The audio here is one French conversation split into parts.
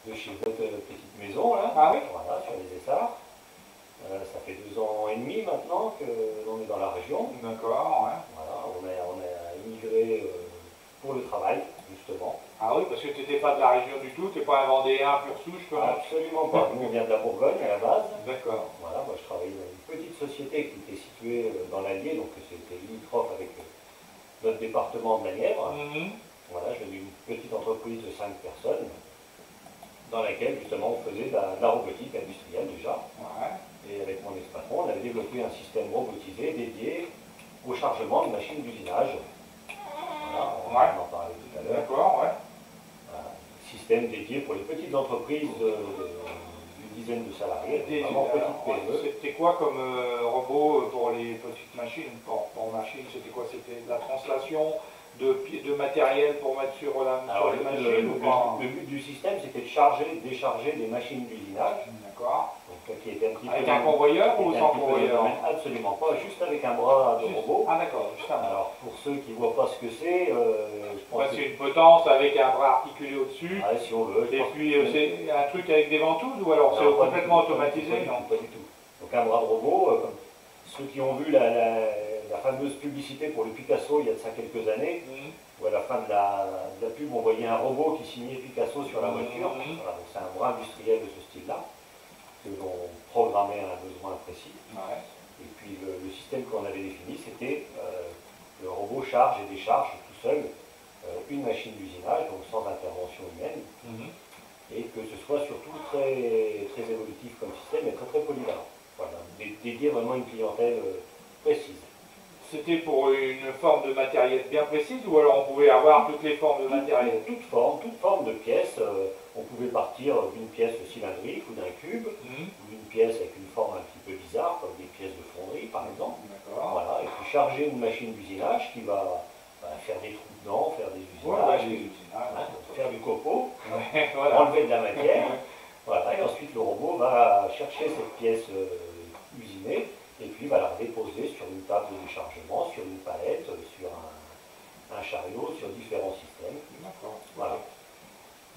de chez votre petite maison, là. Ah oui? Voilà, sur les Essarts. Ça fait 2 ans et demi maintenant que l'on est dans la région. D'accord, ouais. Voilà, on a immigré pour le travail, justement. Ah oui, parce que tu n'étais pas de la région du tout, tu n'es pas un Vendéen pur souche, toi? Absolument pas. Nous, on vient de la Bourgogne à la base. D'accord. Voilà, moi je travaillais dans une petite société qui était située dans l'Allier, donc c'était limitrophe avec notre département de la Nièvre. Voilà, j'avais une petite entreprise de 5 personnes dans laquelle justement on faisait de la robotique industrielle déjà. Ouais. Et avec mon ex-patron, on avait développé un système robotisé dédié au chargement de machines d'usinage. Voilà, on en parlait tout à l'heure. D'accord, ouais. Système dédié pour les petites entreprises d'une dizaine de salariés, vraiment petites PME. C'était quoi comme robot pour les petites machines? Pour machine, c'était quoi? C'était de la translation de matériel pour mettre sur les machines ou pas? Le but du système, c'était de charger, décharger des machines d'usinage. D'accord. Qui était un petit avec peu un convoyeur ou sans convoyeur? Absolument pas, juste avec un bras de robot. Ah d'accord, juste un bras. Alors pour ceux qui ne voient pas ce que c'est, je pense c'est une potence avec un bras articulé au-dessus. Ah, si on veut. Et puis c'est un truc avec des ventouses ou alors c'est complètement automatisé? Non, pas du tout. Donc un bras de robot, ceux qui ont vu la fameuse publicité pour le Picasso il y a de ça quelques années, où à la fin de la pub on voyait un robot qui signait Picasso sur la voiture. Voilà, c'est un bras industriel de ce style-là, que l'on programmait à un besoin précis. Ouais. Et puis le système qu'on avait défini, c'était le robot charge et décharge tout seul une machine d'usinage, donc sans intervention humaine, et que ce soit surtout très, très évolutif comme système et très très polyvalent. Voilà, dédié vraiment à une clientèle précise. C'était pour une forme de matériel bien précise ou alors on pouvait avoir toutes les formes de matériel? Toute forme de pièce. On pouvait partir d'une pièce cylindrique ou d'un cube, ou d'une pièce avec une forme un petit peu bizarre, comme des pièces de fonderie par exemple. Voilà, et puis charger une machine d'usinage qui va faire des trous dedans, faire des usinages, faire du copeau, enlever de la matière. Voilà, et ensuite le robot va chercher cette pièce usinée et puis va la déposer sur une table de déchargement, sur une palette, sur un chariot, sur différents systèmes. D'accord. Voilà.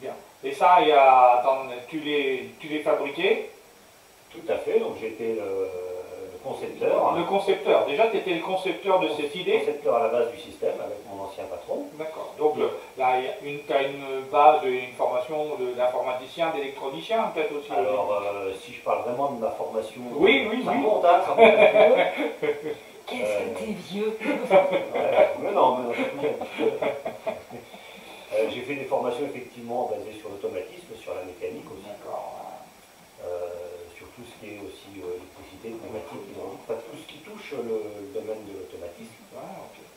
Bien. Et ça, attends, tu les fabriquais? Tout à fait, donc j'étais le concepteur. Le concepteur, déjà tu étais le concepteur de cette idée? Concepteur à la base du système avec mon ancien patron. D'accord, donc là tu as une base, une formation d'informaticien, d'électronicien peut-être aussi? Alors, si je parle vraiment de ma formation, oui. Ça monte un peu. Qu'est-ce que t'es vieux? Mais non, j'ai fait des formations effectivement basées sur l'automatisme, sur la mécanique aussi. D'accord. Sur tout ce qui est aussi électricité, pneumatique, hydraulique, enfin, tout ce qui touche le domaine de l'automatisme.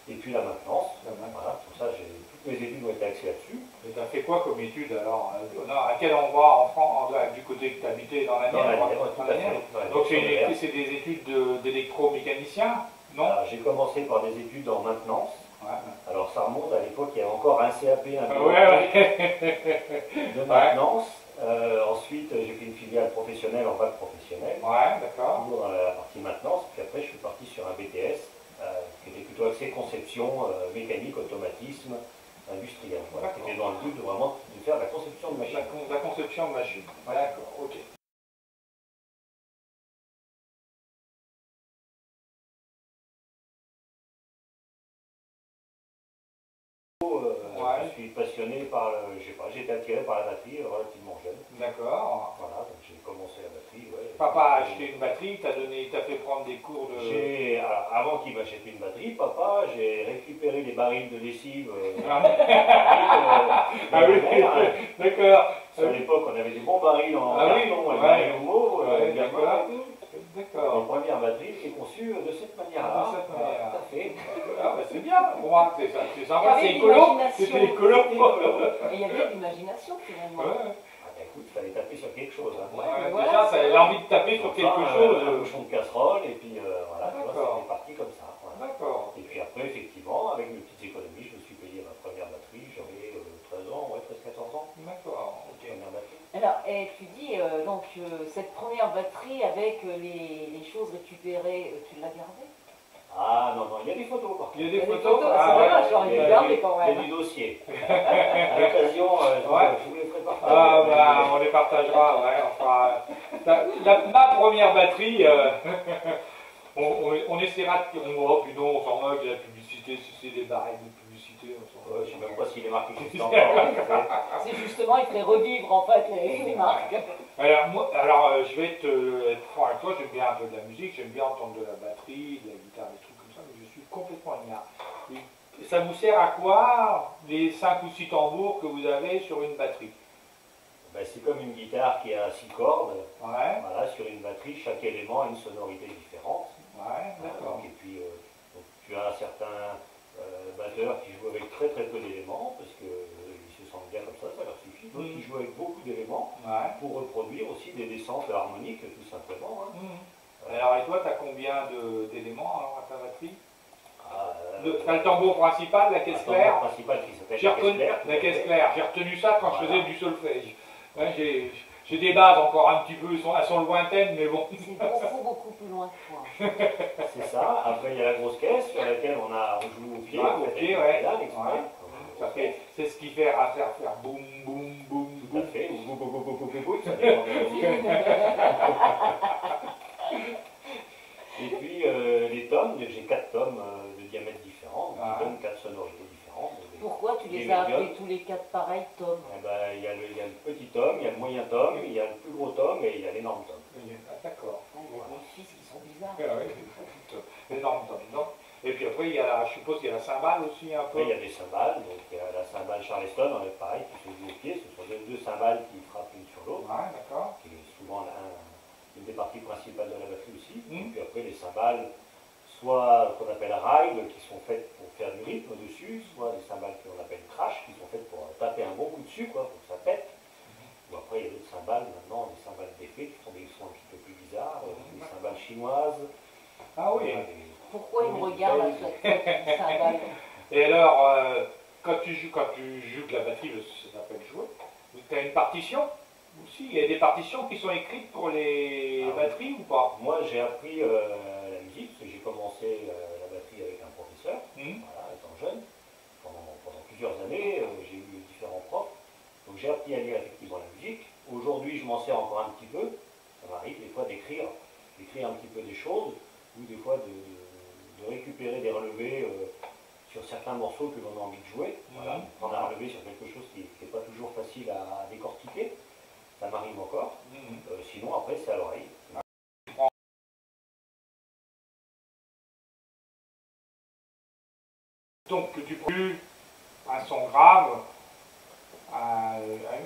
Et puis la maintenance. Voilà, pour ça, toutes mes études ont été axées là-dessus. Et tu as fait quoi comme études alors? À quel endroit en France, du côté que tu habitais dans la Nièvre? Dans la Nièvre, tout à fait. Donc c'est des études d'électromécanicien? Non? J'ai commencé par des études en maintenance. Alors ça remonte à l'époque, il y avait encore un CAP de maintenance. Ensuite, j'ai fait une filiale professionnelle en bac professionnel. D'accord. Toujours dans la partie maintenance. Puis après, je suis parti sur un BTS qui était plutôt axé conception, mécanique, automatisme, industriel. Voilà, qui était dans le but de vraiment de faire la conception de machines. La conception de machines. D'accord, ok. Je suis passionné par, je sais pas, j'ai été attiré par la batterie relativement jeune. D'accord. Voilà, donc j'ai commencé la batterie. Papa a acheté une batterie, t'a fait prendre des cours de... Avant qu'il m'achète une batterie, papa, j'ai récupéré les barils de lessive. Oui, d'accord. À l'époque, on avait des bons barils en carton, D'accord. La première batterie était conçue de cette manière-là. Tout à fait. C'est bien, pour moi, c'est sympa, c'est écolo. C'était écolo. Et il y avait de l'imagination finalement. Écoute, il fallait taper sur quelque chose. Déjà, ça avait envie de taper sur quelque chose. Un bouchon de casserole, et puis voilà, c'était parti comme ça. D'accord. Et puis après, effectivement, avec mes petites économies, je me suis payé ma première batterie, j'avais 13 ans, 13-14 ans. D'accord, ok. Première batterie. Alors, tu dis, donc, cette première batterie avec les choses récupérées, tu l'as gardée? Ah non, il y a des photos par contre. Il y a des photos? C'est vrai, j'aurais dû garder quand même. Il y a du dossier. À l'occasion, je vous les ferai partager. Ah bah, on les partagera, ouais. Enfin, ma première batterie, on essaiera de... Oh, puis non, on s'en moque de la publicité, si c'est des barrettes de publicité, on s'en moque. Je sais même pas s'il est marqué juste en C'est justement, il fait revivre en fait les marques. Alors, je vais être franc avec toi, j'aime bien un peu de la musique, j'aime bien entendre de la batterie, de la guitare, des trucs comme ça, mais je suis complètement ignare. Ça vous sert à quoi les 5 ou 6 tambours que vous avez sur une batterie? Ben, c'est comme une guitare qui a 6 cordes. Ouais. Voilà, sur une batterie, chaque élément a une sonorité différente. Ouais, d'accord. Et puis, donc, tu as certains batteurs qui jouent avec très peu d'éléments, parce qu'ils se sentent bien comme ça leur suffit. D'autres qui jouent avec beaucoup d'éléments pour reproduire aussi des descentes harmoniques, tout simplement. Alors, et toi, tu as combien d'éléments à ta batterie? Tu as le tambour principal, la caisse claire. Le principal qui s'appelle la caisse claire. J'ai retenu ça quand je faisais du solfège. Ouais, j'ai des bases encore un petit peu, elles sont lointaines, mais bon. C'est beaucoup plus loin que toi. C'est ça. Après, il y a la grosse caisse sur laquelle on joue au pied. Au pied, ouais. C'est ce qui fait à faire boum, boum, boum, boum. Ça fait boum, boum, boum, boum, boum, boum, ça dépend de la musique. Et puis, les tomes, j'ai 4 tomes de diamètres différents, qui donnent 4 sonorités différentes. Pourquoi tu les as appelés tous les 4 pareils tomes? Il y a le petit tome, il y a le moyen tome, il y a le plus gros tome et il y a l'énorme tome. D'accord. Les fils qui sont bizarres. L'énorme tome. Et puis après, je suppose qu'il y a la cymbale aussi un peu. Après, il y a des cymbales, donc il y a la cymbale Charleston, pareil, qui se joue au pied, ce sont 2 cymbales qui frappent l'une sur l'autre, qui est souvent une des parties principales de la batterie aussi. Et puis après, les cymbales, soit qu'on appelle ride, qui sont faites pour faire du rythme dessus, soit des cymbales qu'on appelle crash, qui sont faites pour taper un bon coup dessus, pour que ça pète. Ou après, il y a d'autres cymbales, maintenant, des cymbales d'effet, qui font des sons un petit peu plus bizarres, des cymbales chinoises. Ah oui. Pourquoi il me regarde à chaque fois qu'il cymbale? Et alors, quand tu joues de la batterie, ça s'appelle jouer, tu as une partition aussi. Il y a des partitions qui sont écrites pour les batteries ou pas? Moi, j'ai appris la musique, parce que j'ai commencé la batterie avec un professeur, voilà, étant jeune. Pendant plusieurs années, j'ai eu différents profs. Donc j'ai appris à lire effectivement la musique. Aujourd'hui, je m'en sers encore un petit peu. Ça m'arrive des fois d'écrire un petit peu des choses, ou des fois de récupérer des relevés sur certains morceaux que l'on a envie de jouer. Voilà, prendre un relevé sur quelque chose qui n'est pas toujours facile à décortiquer. Ça m'arrive encore. Sinon, après, c'est à l'oreille. Donc, tu produis un son grave,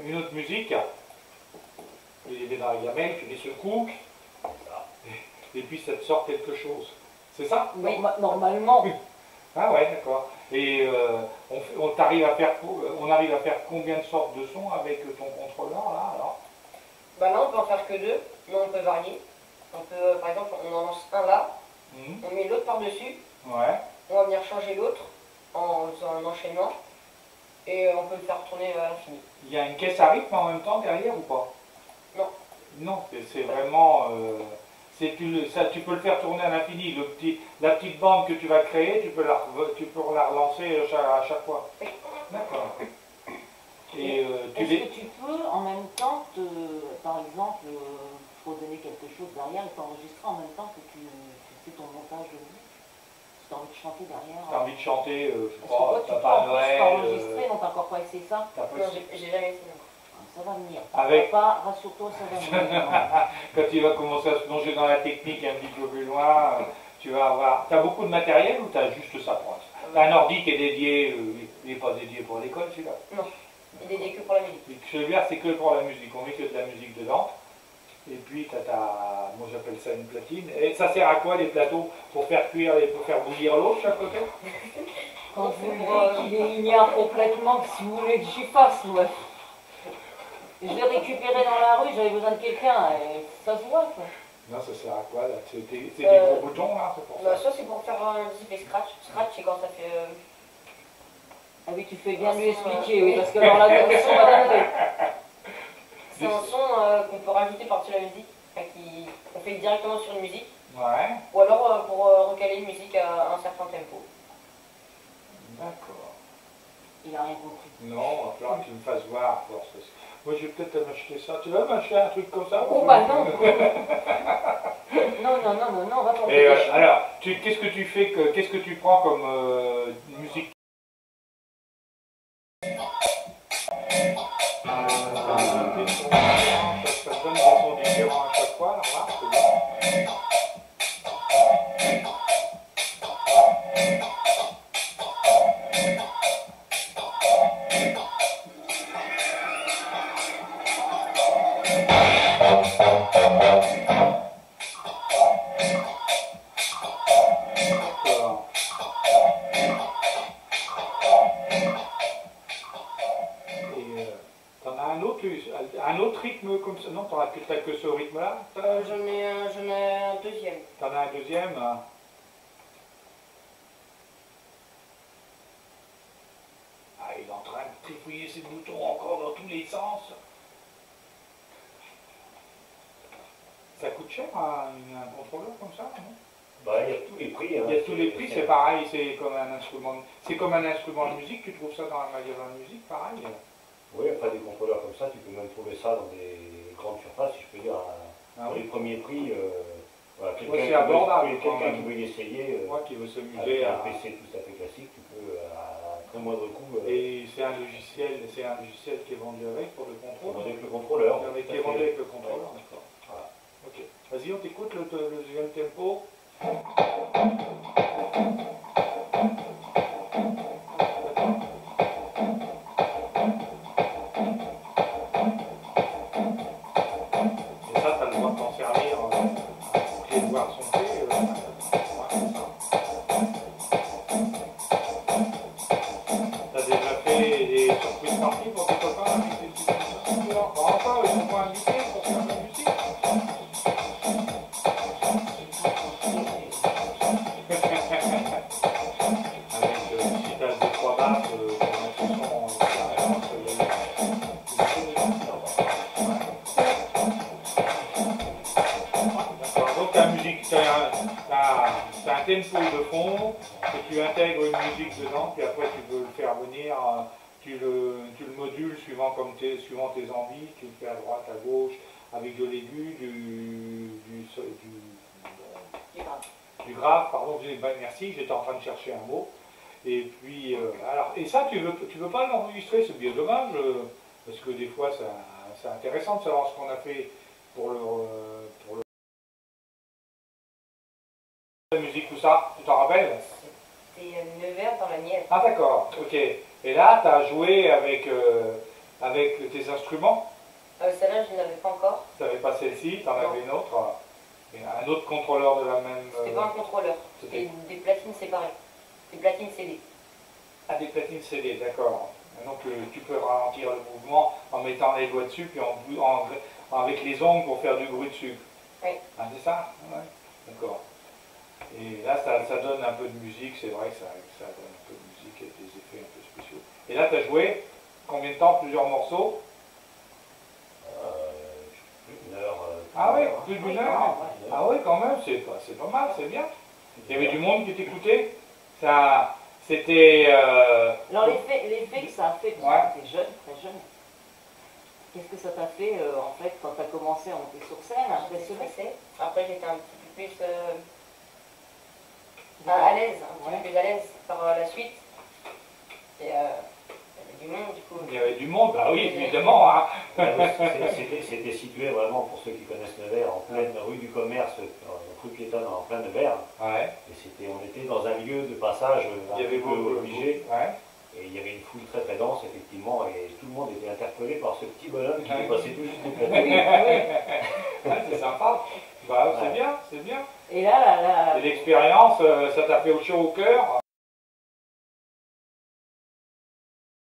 une autre musique, tu les mets dans la gamelle, tu les secoues, et puis ça te sort quelque chose. C'est ça? Oui, normalement. Ah ouais, d'accord. Et on arrive à faire combien de sortes de sons avec ton contrôleur là alors? Bah là on peut en faire que 2, mais on peut varier. On peut, par exemple, on en lance un là, on met l'autre par-dessus, on va venir changer l'autre en faisant un enchaînement, et on peut le faire tourner à l'infini. Il y a une caisse à rythme en même temps derrière ou pas? Non. Non, c'est vraiment... tu peux le faire tourner à l'infini. La petite bande que tu vas créer, tu peux la relancer à chaque fois. Oui. D'accord. Est-ce que tu peux en même temps, par exemple, faut donner quelque chose derrière et t'enregistrer en même temps que tu fais ton montage de musique? Si tu as envie de chanter derrière. Tu as envie de chanter, je sais pas, tu pas Noël. T'enregistrer, donc t'as encore pas essayé ça? Non, j'ai jamais essayé. Ça va venir. Rassure-toi, ça va venir. Quand tu vas commencer à se plonger dans la technique un petit peu plus loin, tu vas avoir... Tu as beaucoup de matériel ou tu as juste ça pour l'instant? Tu as un ordi qui est dédié, il n'est pas dédié pour l'école celui-là? Non, il est dédié que pour la musique. Celui-là c'est que pour la musique, on met que de la musique dedans. Et puis tu as moi j'appelle ça une platine. Et ça sert à quoi les plateaux? Pour faire cuire et pour faire bouillir l'eau de chaque côté? Quand vous me dites qu'il ignore complètement, si vous voulez que j'y fasse, ouais. Je l'ai récupéré dans la rue, j'avais besoin de quelqu'un, et ça se voit quoi. Non, ça sert à quoi là? C'est des gros boutons là, c'est pour ça? Ça c'est pour faire un zip et scratch. Scratch c'est quand ça fait... Ah oui, tu fais bien lui expliquer, oui, parce que dans la question va tomber. C'est un son qu'on peut rajouter par-dessus la musique, qu'on fait directement sur une musique. Ouais. Ou alors pour recaler une musique à un certain tempo. D'accord. Il n'a rien compris. Non, il va falloir que tu me fasses voir à force. Moi, je vais peut-être m'acheter ça. Tu vas m'acheter un truc comme ça? Oh, bah non. Non, on va pas. Et alors, qu'est-ce que tu fais, qu'est-ce que tu prends comme musique? Ça donne des sons différents à chaque fois, là, c'est bien. Un autre rythme comme ça? Non, t'as que ce rythme-là? J'en ai un deuxième. T'en as un deuxième? Ah, il est en train de trifouiller ses boutons encore dans tous les sens. Ça coûte cher un contrôleur comme ça, non? Bah, il y a tous les prix. Hein. Il y a tous les prix, c'est pareil, c'est comme un instrument. C'est comme un instrument de musique, tu trouves ça dans un magasin de musique, pareil. Oui, après des contrôleurs comme ça, tu peux même trouver ça dans des grandes surfaces, si je peux dire, pour les premiers prix. Voilà, quelqu'un qui veut y essayer, qui veut s'amuser avec un PC tout à fait classique, tu peux à très moindre coût. Et c'est un logiciel qui est vendu avec pour le contrôle. Avec le contrôleur. Qui est vendu avec le contrôleur, d'accord. Voilà. Ok. Vas-y, on t'écoute le deuxième tempo. C'est un tempo de fond, que tu intègres une musique dedans, puis après tu peux le faire venir, tu le modules suivant tes envies, tu le fais à droite, à gauche, avec de l'aigu, du grave, pardon, merci, j'étais en train de chercher un mot. Et puis, alors, et ça, tu veux pas l'enregistrer, c'est bien dommage, parce que des fois, c'est intéressant de savoir ce qu'on a fait pour le la musique, tout ça, tu t'en rappelles? C'était Nevers dans la Nièvre. Ah d'accord, ok. Et là, tu as joué avec tes instruments? Celle-là, je ne l'avais pas encore. Tu n'avais pas celle-ci, tu en avais une autre. Un autre contrôleur de la même... C'était pas un contrôleur, c'était des platines séparées. Des platines CD. Ah, des platines CD, d'accord. Donc tu peux ralentir le mouvement en mettant les doigts dessus, puis avec les ongles pour faire du bruit dessus. Oui. Ah, c'est ça? Ouais. D'accord. Et là, ça donne un peu de musique, c'est vrai que ça donne un peu de musique avec des effets un peu spéciaux. Et là, tu as joué combien de temps? Plusieurs morceaux? Plus d'une heure. Ah oui, plus d'une heure? Ah oui, quand même, c'est pas mal, c'est bien. Il y avait du monde qui t'écoutait? C'était... Alors, l'effet que ça a fait quand tu étais jeune, très jeune, qu'est-ce que ça t'a fait, en fait, quand tu as commencé à monter sur scène, impressionné? Après, j'étais un petit peu plus... à l'aise, un petit peu plus à l'aise par la suite. Et il y avait du monde du coup. Il y avait du monde, bah oui, évidemment. Hein. C'était situé vraiment, pour ceux qui connaissent Nevers, en pleine rue du Commerce, rue piétonne en plein Nevers. Ouais. Et on était dans un lieu de passage un peu obligé. Ouais. Et il y avait une foule très très dense, effectivement, et tout le monde était interpellé par ce petit bonhomme qui passait tout juste des plateaux. C'est sympa. Bah, c'est bien, c'est bien. Et là, l'expérience, ça t'a fait chaud au cœur?